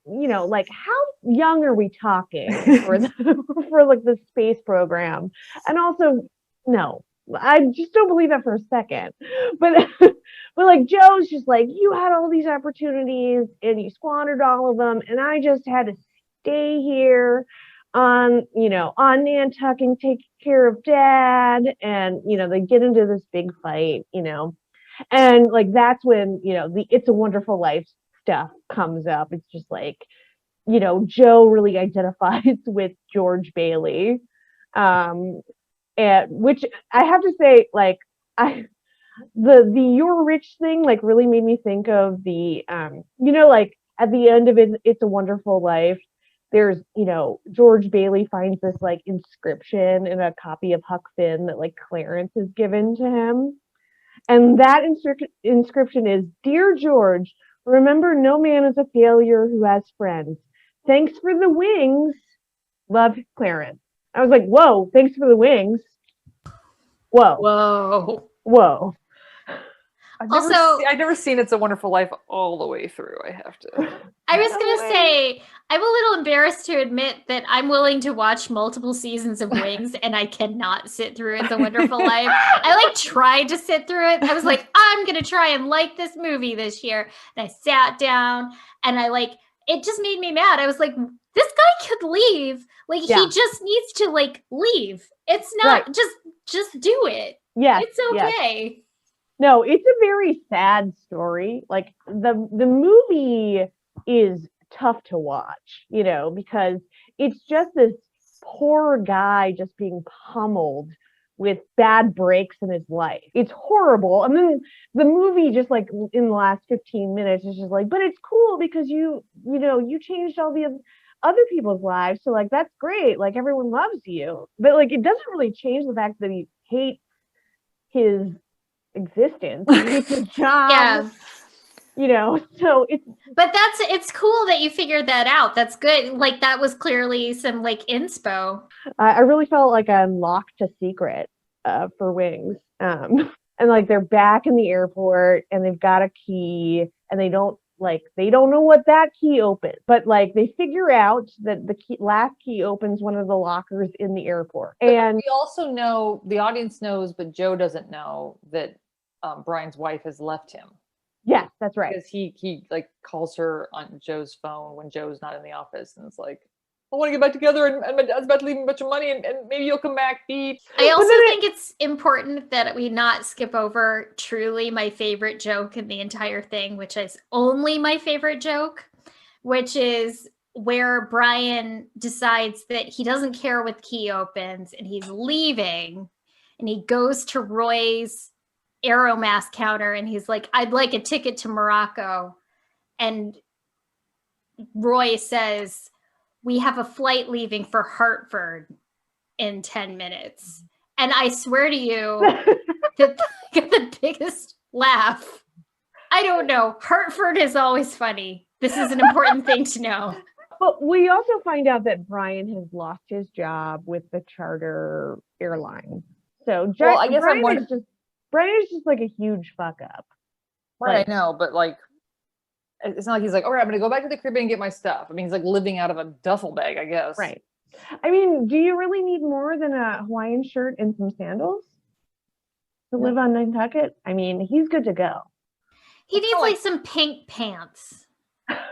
Speaker 2: like how young are we talking for the space program? And also, no. I just don't believe that for a second. But like Joe's just like, you had all these opportunities and you squandered all of them, and I just had to stay here on Nantucket and take care of Dad. And they get into this big fight, and like that's when the It's a Wonderful Life stuff comes up. It's just like Joe really identifies with George Bailey. And which I have to say, like, the "you're rich" thing like really made me think of the like at the end of It's a Wonderful Life, there's George Bailey finds this like inscription in a copy of Huck Finn that like Clarence has given to him, and that inscription is, "Dear George, remember no man is a failure who has friends. Thanks for the wings. Love, Clarence." I was like, whoa, thanks for the wings. Whoa.
Speaker 1: I've never seen It's a Wonderful Life all the way through. I have to.
Speaker 3: I was going to say, I'm a little embarrassed to admit that I'm willing to watch multiple seasons of Wings and I cannot sit through It's a Wonderful Life. I like tried to sit through it. I was like, I'm going to try and like this movie this year. And I sat down and it just made me mad. I was like, this guy could leave. Like, he just needs to like leave. It's not just do it.
Speaker 2: Yeah.
Speaker 3: It's okay.
Speaker 2: Yes. No, it's a very sad story. Like the movie is tough to watch, because it's just this poor guy just being pummeled with bad breaks in his life. It's horrible. And then the movie just like in the last 15 minutes is just like, but it's cool because you changed all the other people's lives. So like, that's great. Like everyone loves you. But like, it doesn't really change the fact that he hates his existence. He hates his job.
Speaker 3: Yeah.
Speaker 2: So
Speaker 3: it's cool that you figured that out. That's good. Like that was clearly some like inspo.
Speaker 2: I really felt like I unlocked a secret for Wings. And like they're back in the airport and they've got a key and they don't know what that key opens, but like they figure out that the last key opens one of the lockers in the airport. And
Speaker 1: we also know, the audience knows, but Joe doesn't know that Brian's wife has left him.
Speaker 2: Yes, that's right.
Speaker 1: Because he like calls her on Joe's phone when Joe's not in the office, and it's like, I want to get back together, and my dad's about to leave me a bunch of money, and maybe you'll come back, beep.
Speaker 3: I also think it's important that we not skip over truly my favorite joke in the entire thing, which is only my favorite joke, which is where Brian decides that he doesn't care what key opens, and he's leaving, and he goes to Roy's Aeromask counter, and he's like, I'd like a ticket to Morocco. And Roy says, we have a flight leaving for Hartford in 10 minutes. And I swear to you that I got the biggest laugh. I don't know. Hartford is always funny. This is an important thing to know.
Speaker 2: But we also find out that Brian has lost his job with the charter airline. So I guess Brian is just like a huge fuck up.
Speaker 1: Right, I know, but like, it's not like he's like, all right, I'm going to go back to the Caribbean and get my stuff. I mean, he's like living out of a duffel bag, I guess.
Speaker 2: Right. I mean, do you really need more than a Hawaiian shirt and some sandals to live on Nantucket? I mean, he's good to go.
Speaker 3: He needs like some pink pants.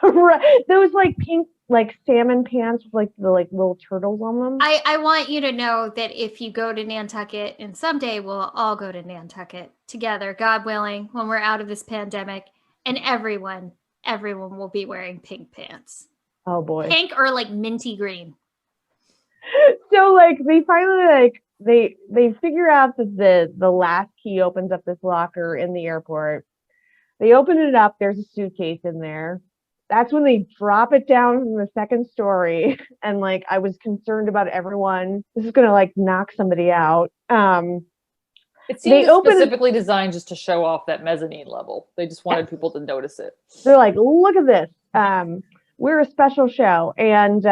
Speaker 2: Right. Those like pink, like salmon pants with like the like little turtles on them.
Speaker 3: I want you to know that if you go to Nantucket, and someday we'll all go to Nantucket together, God willing, when we're out of this pandemic, and everyone will be wearing pink pants.
Speaker 2: Oh boy.
Speaker 3: Pink or like minty green.
Speaker 2: So like they finally like they figure out that the last key opens up this locker in the airport. They open it up, there's a suitcase in there. That's when they drop it down from the second story. And like I was concerned about everyone. This is gonna like knock somebody out.
Speaker 1: It seems specifically designed just to show off that mezzanine level. They just wanted people to notice it.
Speaker 2: They're like, look at this. We're a special show. And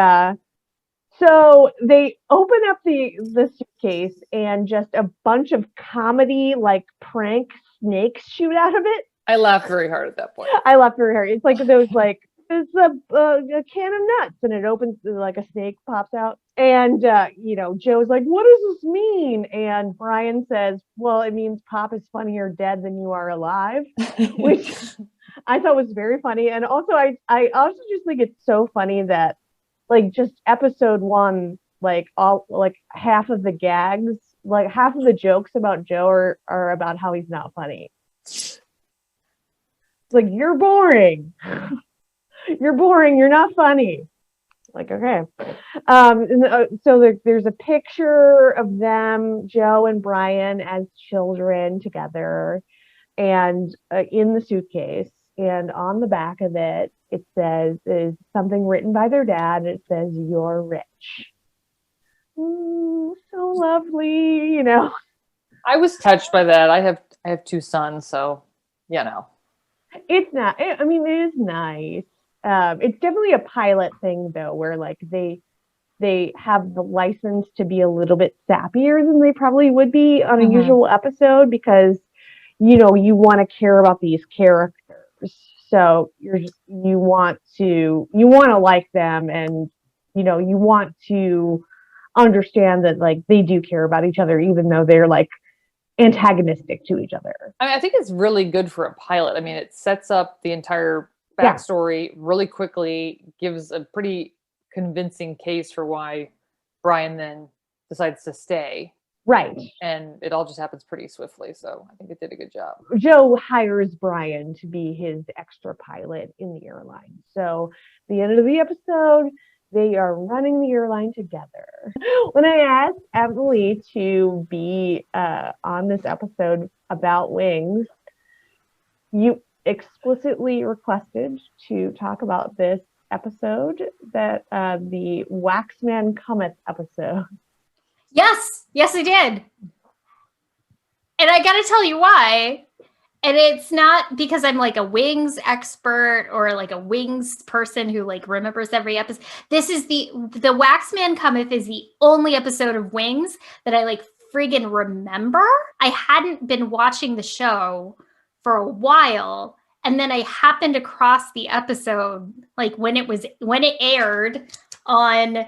Speaker 2: so they open up the suitcase and just a bunch of comedy, like prank snakes shoot out of it.
Speaker 1: I laughed very hard at that point.
Speaker 2: I laughed very hard. It's like those like, it's a can of nuts and it opens, like a snake pops out. And, Joe's like, what does this mean? And Brian says, well, it means Pop is funnier dead than you are alive, which I thought was very funny. And also, I also just think it's so funny that like just episode 1, like all, like half of the gags, like half of the jokes about Joe are about how he's not funny. It's like, you're boring. You're boring. You're not funny. Like, okay. So there's a picture of them, Joe and Brian, as children together. and in the suitcase, and on the back of it, it says, is something written by their dad. It says, "You're rich." Ooh, so lovely,
Speaker 1: I was touched by that. I have two sons, so you know.
Speaker 2: It's not. I mean, it is nice. It's definitely a pilot thing, though, where like they have the license to be a little bit sappier than they probably would be on a usual episode, because you want to care about these characters, so you want to like them, and you want to understand that like they do care about each other, even though they're like antagonistic to each other.
Speaker 1: I mean, I think it's really good for a pilot. I mean, it sets up the entire backstory really quickly, gives a pretty convincing case for why Brian then decides to stay.
Speaker 2: Right.
Speaker 1: And it all just happens pretty swiftly. So I think it did a good job.
Speaker 2: Joe hires Brian to be his extra pilot in the airline. So at the end of the episode, they are running the airline together. When I asked Emily to be on this episode about wings, you explicitly requested to talk about this episode, that the Waxman Cometh episode.
Speaker 3: Yes, I did. And I got to tell you why. And it's not because I'm like a wings expert or like a wings person who like remembers every episode. This is the Waxman Cometh is the only episode of Wings that I like friggin' remember. I hadn't been watching the show for a while, and then I happened across the episode like when it aired on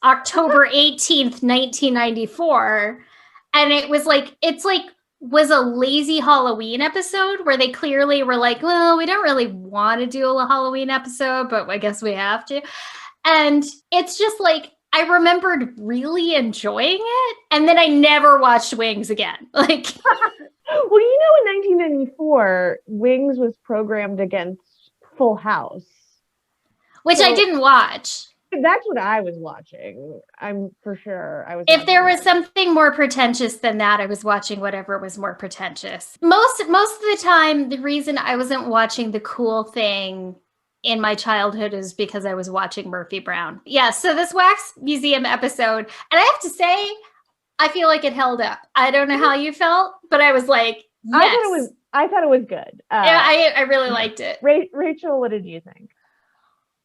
Speaker 3: October 18th, 1994. And it was like, was a lazy Halloween episode where they clearly were like, well, we don't really want to do a Halloween episode, but I guess we have to. And it's just like, I remembered really enjoying it. And then I never watched Wings again. Like,
Speaker 2: well, in 1994, Wings was programmed against Full House,
Speaker 3: which I didn't watch.
Speaker 2: That's what I was watching. I'm for sure.
Speaker 3: If there was something more pretentious than that, I was watching whatever was more pretentious. Most of the time, the reason I wasn't watching the cool thing in my childhood is because I was watching Murphy Brown. Yeah, so this Wax Museum episode, and I have to say, I feel like it held up. I don't know how you felt, but I was like, yes.
Speaker 2: I thought it was good.
Speaker 3: Yeah, I really liked it.
Speaker 2: Rachel, what did you think?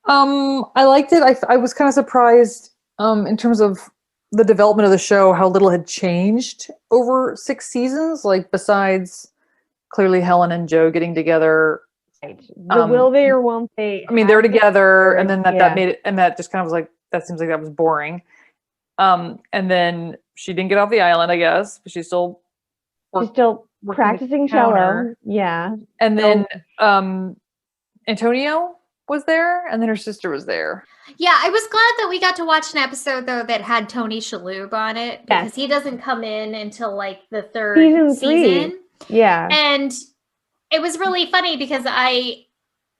Speaker 1: I liked it. I was kind of surprised in terms of the development of the show, how little had changed over 6 seasons. Like besides clearly Helen and Joe getting together.
Speaker 2: Right. Will they or won't they?
Speaker 1: I mean, they're together, and then that made it, and that just kind of was like, that seems like that was boring. And then she didn't get off the island, I guess, but she's still
Speaker 2: practicing cello. Yeah.
Speaker 1: And then Antonio was there, and then her sister was there.
Speaker 3: Yeah, I was glad that we got to watch an episode though that had Tony Shalhoub on it, because he doesn't come in until like the 3rd season.
Speaker 2: Yeah.
Speaker 3: And it was really funny because I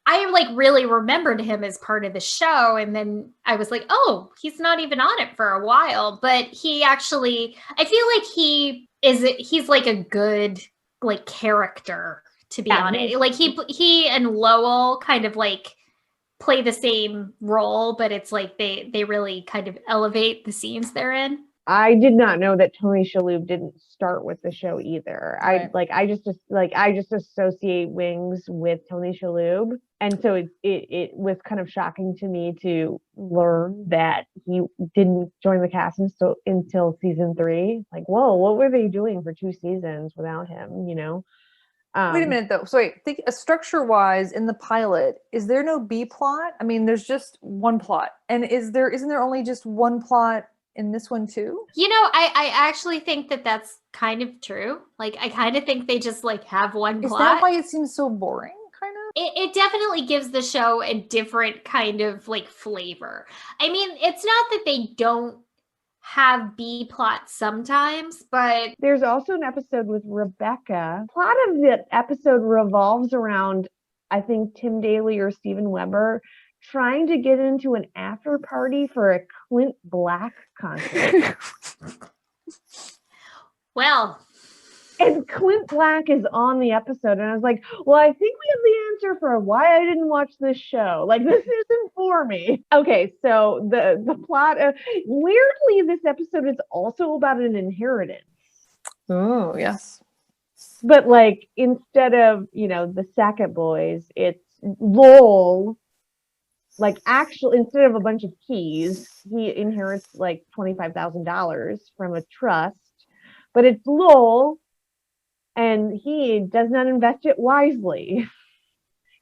Speaker 3: like really remembered him as part of the show, and then I was like, oh, he's not even on it for a while, but he actually, I feel like he's like a good like character to be on it. Like he and Lowell kind of like play the same role, but it's like they really kind of elevate the scenes they're in.
Speaker 2: I did not know that Tony Shalhoub didn't start with the show either. Right. I just associate Wings with Tony Shalhoub, and so it was kind of shocking to me to learn that he didn't join the cast until season 3. Like, whoa, what were they doing for 2 seasons without him?
Speaker 1: Wait a minute though. So wait, think structure-wise in the pilot, is there no B plot? I mean, there's just one plot, and isn't there only just one plot in this one too?
Speaker 3: I actually think that that's kind of true. Like, I kind of think they just like have one plot.
Speaker 1: Is that why it seems so boring? Kind of.
Speaker 3: It definitely gives the show a different kind of like flavor. I mean, it's not that they don't have B plots sometimes, but
Speaker 2: there's also an episode with Rebecca. The plot of the episode revolves around, I think, Tim Daly or Steven Weber trying to get into an after party for a Clint Black concert.
Speaker 3: Well,
Speaker 2: And Clint Black is on the episode, and I was like, well, I think we have the answer for why I didn't watch this show. Like, this isn't for me. Okay, so the plot of, weirdly, this episode is also about an inheritance.
Speaker 1: Oh, yes.
Speaker 2: But like, instead of, the Sackett boys, it's Lowell. Like, actually, instead of a bunch of keys, he inherits like $25,000 from a trust. But it's Lowell, and he does not invest it wisely.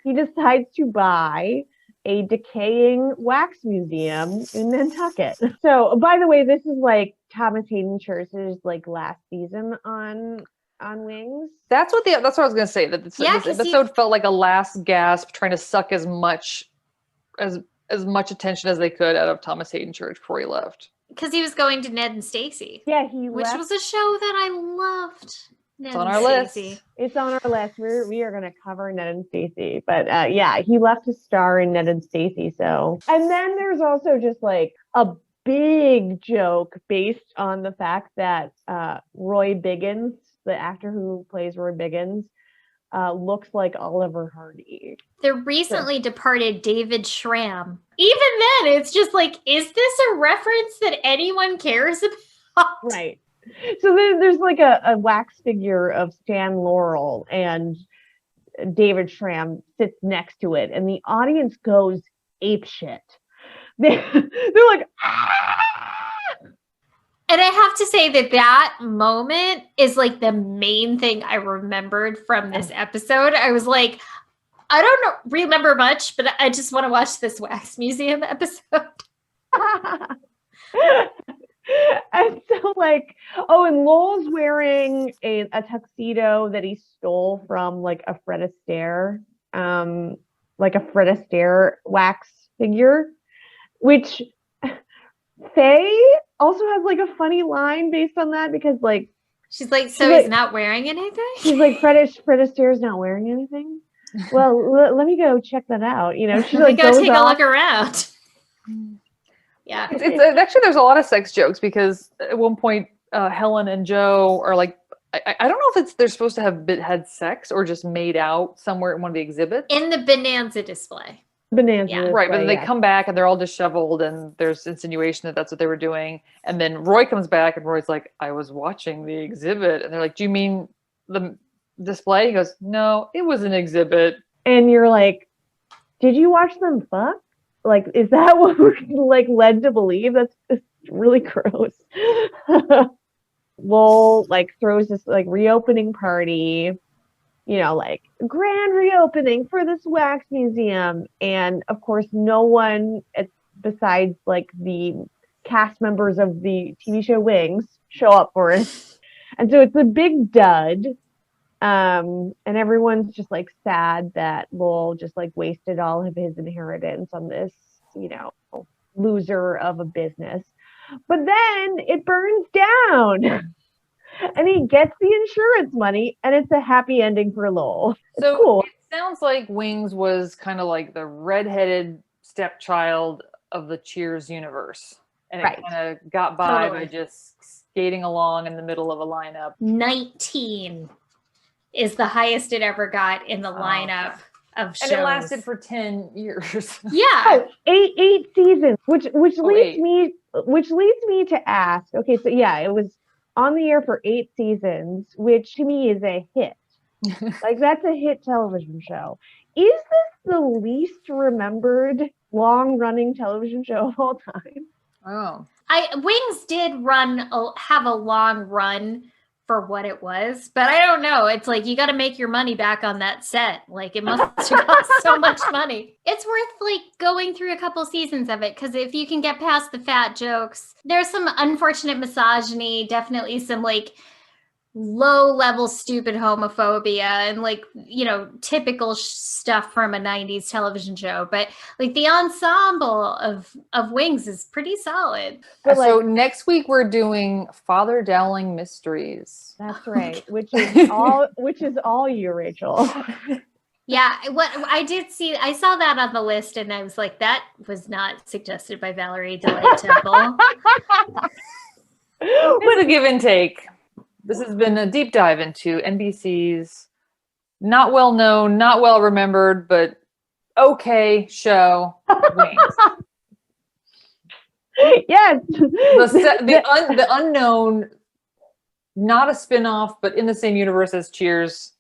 Speaker 2: He decides to buy a decaying wax museum in Nantucket. So, by the way, this is like Thomas Hayden Church's like last season on Wings.
Speaker 1: That's what I was gonna say. That this episode felt like a last gasp, trying to suck as much attention as they could out of Thomas Hayden Church before he left.
Speaker 3: Because he was going to Ned and Stacy.
Speaker 2: Yeah,
Speaker 3: which was a show that I loved.
Speaker 1: It's on our list.
Speaker 2: It's on our list. We are going to cover Ned and Stacy. But yeah, he left to star in Ned and Stacy. So, and then there's also just like a big joke based on the fact that Roy Biggins, the actor who plays Roy Biggins, looks like Oliver Hardy.
Speaker 3: The recently departed David Schramm. Even then, it's just like, is this a reference that anyone cares about?
Speaker 2: Right. So there's like a wax figure of Stan Laurel, and David Schramm sits next to it, and the audience goes apeshit. They're like, ah!
Speaker 3: And I have to say that moment is like the main thing I remembered from this episode. I was like, I don't remember much, but I just want to watch this wax museum episode.
Speaker 2: And so like, and Lowell's wearing a tuxedo that he stole from like a Fred Astaire, wax figure, which Faye also has like a funny line based on that, because like
Speaker 3: she's like, so he's not wearing anything?
Speaker 2: She's like, Fred Astaire's not wearing anything? Well, let me go check that out. She's like,
Speaker 3: go take a look around. Yeah.
Speaker 1: It's actually, there's a lot of sex jokes, because at one point Helen and Joe are like, I don't know if they're supposed to have had sex or just made out somewhere in one of the exhibits.
Speaker 3: In the Bonanza display.
Speaker 1: Right, but then they come back and they're all disheveled, and there's insinuation that that's what they were doing. And then Roy comes back, and Roy's like, I was watching the exhibit. And they're like, do you mean the display? He goes, no, it was an exhibit. And
Speaker 2: you're like, did you watch them fuck? Like, is that what we're like led to believe? That's really gross. Lowell like throws this like reopening party, like grand reopening for this wax museum. And of course, no one besides like the cast members of the TV show Wings show up for it. And so it's a big dud. And everyone's just like sad that Lowell just like wasted all of his inheritance on this, loser of a business. But then it burns down. And he gets the insurance money, and it's a happy ending for Lowell.
Speaker 1: So
Speaker 2: cool.
Speaker 1: It sounds like Wings was kind of like the redheaded stepchild of the Cheers universe. And it kind of got by just skating along in the middle of a lineup.
Speaker 3: 19 is the highest it ever got in the lineup of shows.
Speaker 1: And it lasted for 10 years.
Speaker 3: Yeah.
Speaker 2: Eight seasons, which leads me to ask, okay, so yeah, it was on the air for 8 seasons, which to me is a hit. Like, that's a hit television show. Is this the least remembered long-running television show of all time?
Speaker 1: Oh.
Speaker 3: Wings did have a long run for what it was, but I don't know. It's like, you got to make your money back on that set. Like, it must have cost so much money. It's worth like going through a couple seasons of it, because if you can get past the fat jokes, there's some unfortunate misogyny, definitely some like low level stupid homophobia and like, typical stuff from a 90s television show, but like the ensemble of Wings is pretty solid.
Speaker 1: So next week we're doing Father Dowling Mysteries.
Speaker 2: That's right. Which is all you, Rachel.
Speaker 3: Yeah, I saw that on the list, and I was like, that was not suggested by Valerie Delay Temple.
Speaker 1: It's a give and take. This has been a deep dive into NBC's not well known, not well remembered, but okay show, Wings.
Speaker 2: Yes.
Speaker 1: The unknown, not a spinoff, but in the same universe as Cheers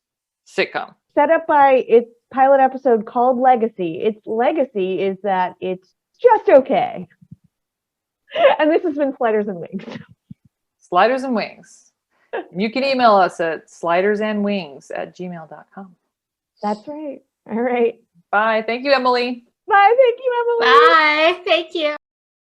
Speaker 1: sitcom.
Speaker 2: Set up by its pilot episode called Legacy. Its legacy is that it's just okay. And this has been Sliders and Wings.
Speaker 1: Sliders and Wings. You can email us at slidersandwings@gmail.com.
Speaker 2: That's right. All right.
Speaker 1: Bye. Thank you, Emily.
Speaker 2: Bye. Thank you, Emily.
Speaker 3: Bye. Thank you.